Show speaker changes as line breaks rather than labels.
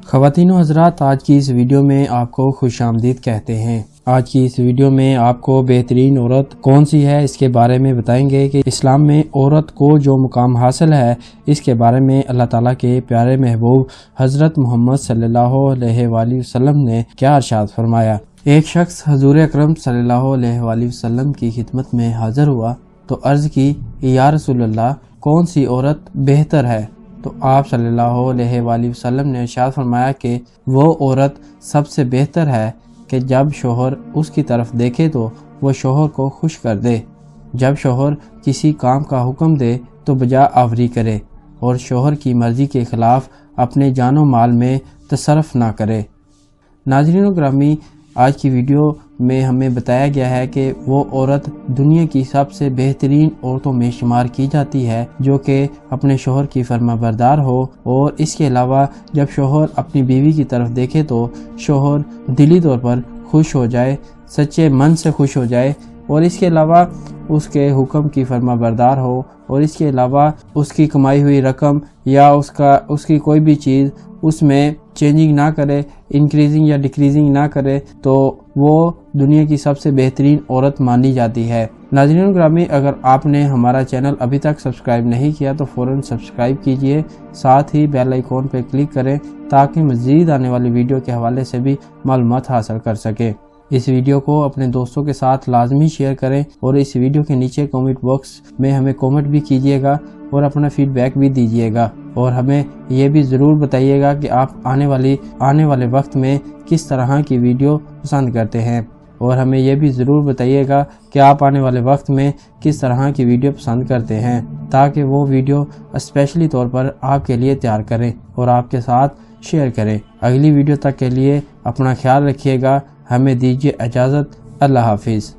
خواتین و حضرات، آج کی اس ویڈیو میں آپ کو خوش آمدید کہتے ہیں۔ آج کی اس ویڈیو میں آپ کو بہترین عورت کون سی ہے اس کے بارے میں بتائیں گے کہ اسلام میں عورت کو جو مقام حاصل ہے اس کے بارے میں اللہ تعالیٰ کے پیارے محبوب حضرت محمد صلی اللہ علیہ وآلہ وسلم نے کیا ارشاد فرمایا۔ ایک شخص حضور اکرم صلی اللہ علیہ وآلہ وسلم کی خدمت میں حاضر ہوا تو عرض کی، یا رسول اللہ، کون سی عورت بہتر ہے؟ تو آپ صلی اللہ علیہ وآلہ وسلم نے ارشاد فرمایا کہ وہ عورت سب سے بہتر ہے کہ جب شوہر اس کی طرف دیکھے تو وہ شوہر کو خوش کر دے، جب شوہر کسی کام کا حکم دے تو بجا آوری کرے اور شوہر کی مرضی کے خلاف اپنے جان و مال میں تصرف نہ کرے۔ ناظرین و گرامی، آج کی ویڈیو میں ہمیں بتایا گیا ہے کہ وہ عورت دنیا کی سب سے بہترین عورتوں میں شمار کی جاتی ہے جو کہ اپنے شوہر کی فرما بردار ہو، اور اس کے علاوہ جب شوہر اپنی بیوی کی طرف دیکھے تو شوہر دلی طور پر خوش ہو جائے، سچے من سے خوش ہو جائے، اور اس کے علاوہ اس کے حکم کی فرما بردار ہو، اور اس کے علاوہ اس کی کمائی ہوئی رقم یا اس کی کوئی بھی چیز اس میں چینجنگ نہ کرے، انکریزنگ یا ڈیکریزنگ نہ کرے، تو وہ دنیا کی سب سے بہترین عورت مانی جاتی ہے۔ ناظرین گرامی، اگر آپ نے ہمارا چینل ابھی تک سبسکرائب نہیں کیا تو فوراً سبسکرائب کیجئے، ساتھ ہی بیل آئیکن پہ کلک کریں تاکہ مزید آنے والی ویڈیو کے حوالے سے بھی معلومات حاصل کر سکیں۔ اس ویڈیو کو اپنے دوستوں کے ساتھ لازمی شیئر کریں، اور اس ویڈیو کے نیچے کامنٹ باکس میں ہمیں کامنٹ بھی کیجئے گا اور اپنا فیڈ بیک بھی دیجئے گا، اور ہمیں یہ بھی ضرور بتائیے گا کہ آپ آنے والے وقت میں کس طرح کی ویڈیو پسند کرتے ہیں، اور ہمیں یہ بھی ضرور بتائیے گا کہ آپ آنے والے وقت میں کس طرح کی ویڈیو پسند کرتے ہیں، تاکہ وہ ویڈیو اسپیشلی طور پر آپ کے لیے تیار کریں اور آپ کے ساتھ شیئر کریں۔ اگلی ویڈیو تک کے لیے اپنا خیال رکھیے گا، ہمیں دیجیے اجازت۔ اللہ حافظ۔